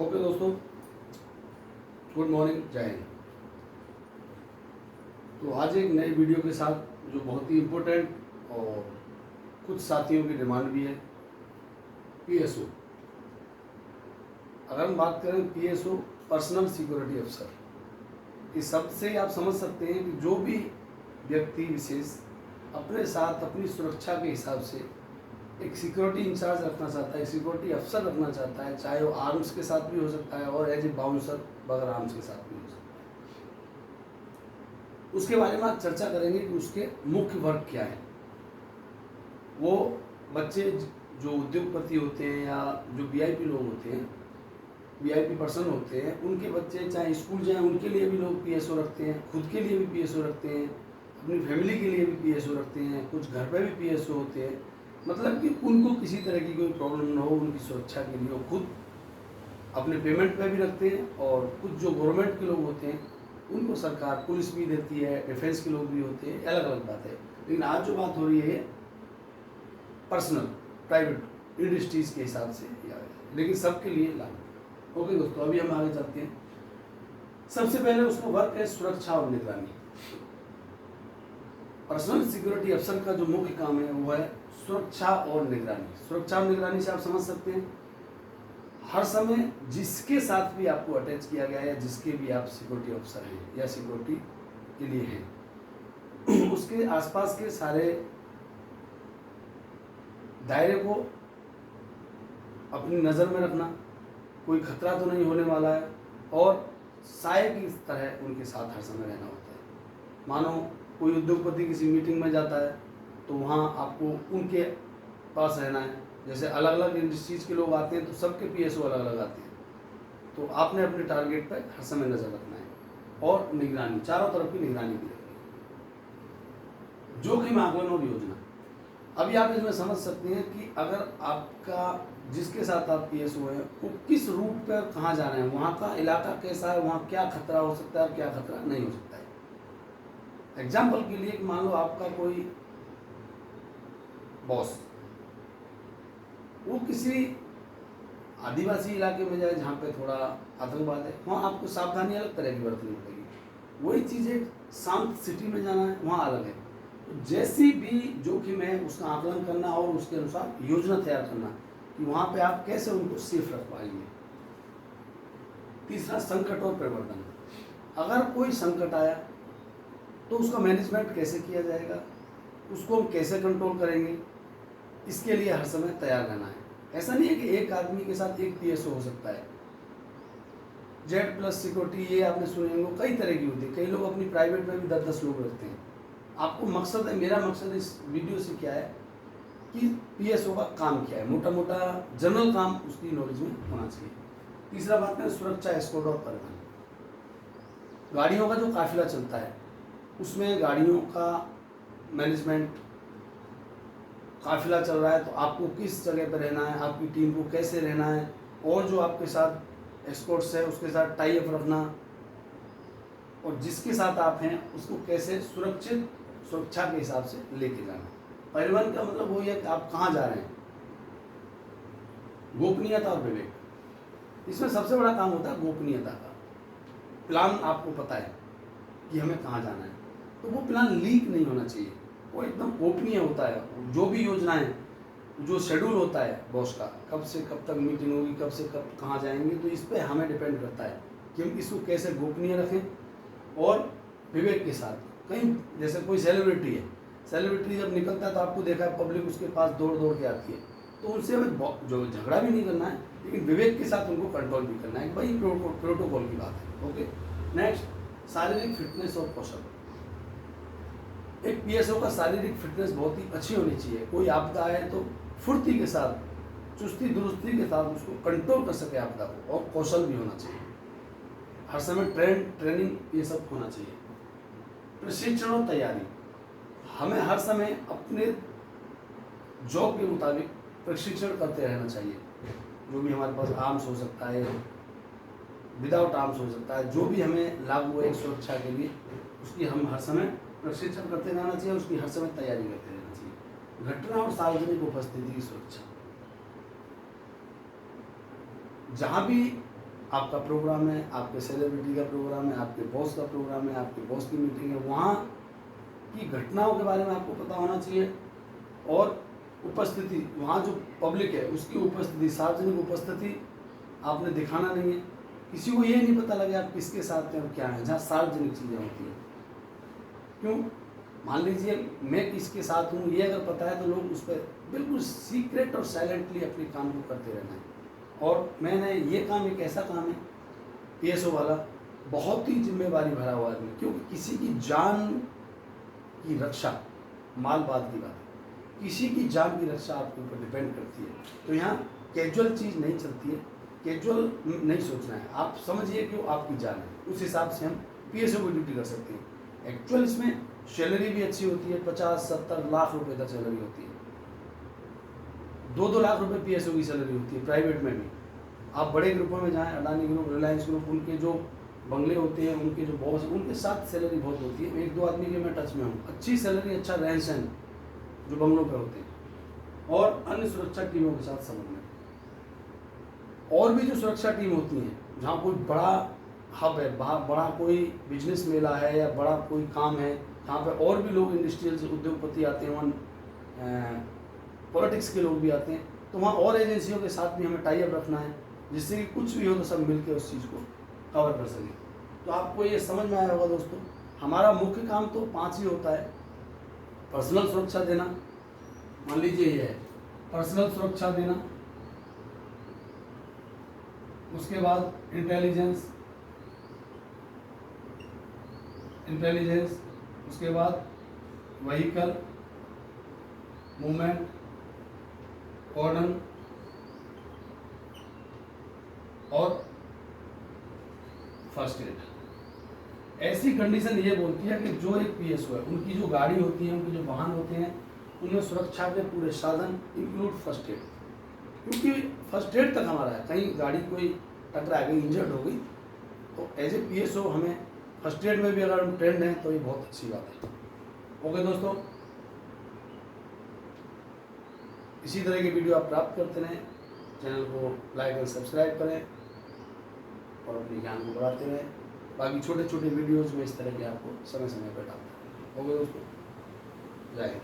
Okay दोस्तों, good morning, जय हिंद। तो आज एक नई वीडियो के साथ जो बहुत ही इम्पोर्टेंट और कुछ साथियों की डिमांड भी है, पीएसओ। अगर हम बात करें पीएसओ, पर्सनल सिक्योरिटी अफसर, इस शब्द से आप समझ सकते हैं कि जो भी व्यक्ति विशेष अपने साथ अपनी सुरक्षा के हिसाब से एक सिक्योरिटी इंचार्ज रखना चाहता है, सिक्योरिटी अफसर रखना चाहता है, चाहे वो आर्म्स के साथ भी हो सकता है और एज ए बाउंसर बगैर आर्म्स के साथ भी हो सकता है। उसके बारे में आज चर्चा करेंगे कि उसके मुख्य वर्ग क्या है। वो बच्चे जो उद्योगपति होते हैं या जो वीआईपी लोग होते हैं, वीआईपी पर्सन होते हैं, उनके बच्चे चाहे स्कूल जाएं उनके लिए भी लोग पीएसओ रखते हैं, खुद के लिए भी पीएसओ रखते हैं, अपनी फैमिली के लिए भी पीएसओ रखते हैं, कुछ घर पे भी पीएसओ होते हैं। मतलब कि उनको किसी तरह की कोई प्रॉब्लम ना हो, उनकी सुरक्षा के लिए वो खुद अपने पेमेंट पे भी रखते हैं। और कुछ जो गवर्नमेंट के लोग होते हैं उनको सरकार पुलिस भी देती है, डिफेंस के लोग भी होते हैं, अलग अलग बात है। लेकिन आज जो बात हो रही है पर्सनल प्राइवेट इंडस्ट्रीज के हिसाब से, लेकिन सबके लिए लागू। ओके दोस्तों, अभी हम आगे चलते हैं। सबसे पहले उसका वर्क है सुरक्षा और निगरानी। पर्सनल सिक्योरिटी अफसर का जो मुख्य काम है वो है सुरक्षा और निगरानी। सुरक्षा और निगरानी से आप समझ सकते हैं हर समय जिसके साथ भी आपको अटैच किया गया है या जिसके भी आप सिक्योरिटी अफसर हैं या सिक्योरिटी के लिए हैं, उसके आसपास के सारे दायरे को अपनी नज़र में रखना, कोई खतरा तो नहीं होने वाला है, और साए की तरह उनके साथ हर समय रहना होता है। मानो कोई उद्योगपति किसी मीटिंग में जाता है तो वहाँ आपको उनके पास रहना है। जैसे अलग अलग इंडस्ट्रीज के लोग आते हैं तो सबके पीएसओ अलग अलग आते हैं, तो आपने अपने टारगेट पर हर समय नज़र रखना है और निगरानी, चारों तरफ की निगरानी भी रखनी है। जोखिम आकलन और योजना। अभी आप इसमें समझ सकते हैं कि अगर आपका जिसके साथ आप पीएसओ है वो किस रूट पर कहाँ जाना है, वहाँ का इलाका कैसा है, वहाँ क्या खतरा हो सकता है और क्या खतरा नहीं हो सकता है। एग्जाम्पल के लिए मान लो आपका कोई बॉस वो किसी आदिवासी इलाके में जाए जहाँ पे थोड़ा आतंकवाद है, वहाँ आपको सावधानी अलग तरह की बरतनी पड़ेगी। वही चीज़ें शांत सिटी में जाना है, वहाँ अलग है। तो जैसी भी जोखिम है उसका आकलन करना और उसके अनुसार योजना तैयार करना कि वहाँ पे आप कैसे उनको सेफ रख पाएंगे। तीसरा, संकट और प्रवर्तन। अगर कोई संकट आया तो उसका मैनेजमेंट कैसे किया जाएगा, उसको हम कैसे कंट्रोल करेंगे, इसके लिए हर समय तैयार रहना है। ऐसा नहीं है कि एक आदमी के साथ एक पीएसओ हो सकता है। जेड प्लस सिक्योरिटी, ये आपने सुने होंगे, कई तरह की होती है। कई लोग अपनी प्राइवेट में भी 10-10 लोग रखते हैं। आपको मकसद है, मेरा मकसद इस वीडियो से क्या है कि पीएसओ का काम क्या है, मोटा मोटा जनरल काम उसकी नॉलेज में होना चाहिए। तीसरा बात है सुरक्षा, एस्कॉर्ट और परिवहन। गाड़ियों का जो काफिला चलता है उसमें गाड़ियों का मैनेजमेंट, काफिला चल रहा है तो आपको किस जगह पर रहना है, आपकी टीम को कैसे रहना है, और जो आपके साथ एस्कॉर्ट्स है उसके साथ टाई अप रखना, और जिसके साथ आप हैं उसको कैसे सुरक्षित सुरक्षा के हिसाब से लेके जाना। परिवहन का मतलब वो है कि आप कहाँ जा रहे हैं। गोपनीयता और विवेक। इसमें सबसे बड़ा काम होता है गोपनीयता का। प्लान आपको पता है कि हमें कहाँ जाना है, तो वो प्लान लीक नहीं होना चाहिए, वो एकदम गोपनीय होता है। जो भी योजनाएं, जो शेड्यूल होता है बॉस का, कब से कब तक मीटिंग होगी, कब से कब कहाँ जाएंगे, तो इस पर हमें डिपेंड करता है कि हम इसको कैसे गोपनीय रखें और विवेक के साथ। कहीं जैसे कोई सेलिब्रिटी है, सेलिब्रिटी जब निकलता है तो आपको देखा है पब्लिक उसके पास दौड़ दौड़ के आती है, तो उनसे हमें जो झगड़ा भी नहीं करना है, लेकिन विवेक के साथ उनको कंट्रोल भी करना है। भाई प्रोटोकॉल की बात है। ओके, नेक्स्ट, शारीरिक फिटनेस और कौशल। एक पीएसओ का शारीरिक फिटनेस बहुत ही अच्छी होनी चाहिए। कोई आपदा है तो फुर्ती के साथ, चुस्ती दुरुस्ती के साथ उसको कंट्रोल कर सके आपदा को, और कौशल भी होना चाहिए। हर समय ट्रेनिंग ये सब होना चाहिए। प्रशिक्षण और तैयारी। हमें हर समय अपने जॉब के मुताबिक प्रशिक्षण करते रहना चाहिए। जो भी हमारे पास आर्म्स हो सकता है, विदाउट आर्म्स हो सकता है, जो भी हमें लागू है सुरक्षा के लिए, उसकी हम हर समय प्रशिक्षण करते रहना चाहिए, उसकी हर समय तैयारी करते रहना चाहिए। घटना और सार्वजनिक उपस्थिति की सुरक्षा। जहाँ भी आपका प्रोग्राम है, आपके सेलिब्रिटी का प्रोग्राम है, आपके बॉस का प्रोग्राम है, आपके बॉस की मीटिंग है, वहाँ की घटनाओं के बारे में आपको पता होना चाहिए। और उपस्थिति, वहाँ जो पब्लिक है उसकी उपस्थिति, सार्वजनिक उपस्थिति आपने दिखाना नहीं है। किसी को ये नहीं पता लगे आप किसके साथ हैं और क्या है, जहाँ सार्वजनिक चीज़ें होती हैं। क्यों? मान लीजिए मैं किसके साथ हूँ ये अगर पता है तो लोग उस पर बिल्कुल सीक्रेट और साइलेंटली अपने काम को करते रहना है। और मैंने ये काम एक ऐसा काम है PSO वाला, बहुत ही जिम्मेवारी भरा हुआ आदमी, क्योंकि किसी की जान की रक्षा माल बाद की बात है, किसी की जान की रक्षा आपके ऊपर डिपेंड करती है। तो यहाँ कैजुअल चीज़ नहीं चलती है, कैजुअल नहीं सोचना है। आप समझिए कि वो आपकी जान है, उस हिसाब से हम PSO की ड्यूटी कर सकते हैं। एक्चुअल इसमें सैलरी भी अच्छी होती है, 50-70 लाख रुपए तक सैलरी होती है, 2-2 लाख रुपए PSO की सैलरी होती है प्राइवेट में भी। आप बड़े ग्रुपों में जाएं, अडानी ग्रुप, रिलायंस ग्रुप, उनके जो बंगले होते हैं, उनके जो बॉस, उनके साथ सैलरी बहुत होती है। 1-2 आदमी के मैं टच में हूँ, अच्छी सैलरी, अच्छा रहन सहन जो बंगलों पे होते हैं, और अन्य सुरक्षा टीमों के साथ समन्वय। और भी जो सुरक्षा टीम होती हैं, जहाँ कोई बड़ा हब है, बड़ा कोई बिजनेस मेला है या बड़ा कोई काम है, जहाँ पे और भी लोग इंडस्ट्रियल उद्योगपति आते हैं, वहाँ पॉलिटिक्स के लोग भी आते हैं, तो वहाँ और एजेंसियों के साथ भी हमें टाई अप रखना है, जिससे कि कुछ भी हो तो सब मिलकर उस चीज़ को कवर कर सकें। तो आपको ये समझ में आया होगा दोस्तों, हमारा मुख्य काम तो 5 ही होता है। पर्सनल सुरक्षा देना, मान लीजिए ये है पर्सनल सुरक्षा देना, उसके बाद इंटेलिजेंस, उसके बाद व्हीकल मूवमेंट, कॉर्डन, और फर्स्ट एड। ऐसी कंडीशन ये बोलती है कि जो एक PSO है, उनकी जो गाड़ी होती है, उनके जो वाहन होते हैं, उनमें सुरक्षा के पूरे साधन इंक्लूड फर्स्ट एड, क्योंकि फर्स्ट एड तक हमारा है। कहीं गाड़ी कोई टकरा गई, इंजर्ड हो गई, तो एज ए PSO हमें फर्स्ट एड में भी अगर हम ट्रेंड हैं तो ये बहुत अच्छी बात है। ओके दोस्तों, इसी तरह की वीडियो आप प्राप्त करते रहें, चैनल को लाइक और सब्सक्राइब करें और अपने ज्ञान को बढ़ाते रहें। बाकी छोटे छोटे वीडियोज़ में इस तरह के आपको समय समय पर डालते हैं। ओके दोस्तों, जय हिंद।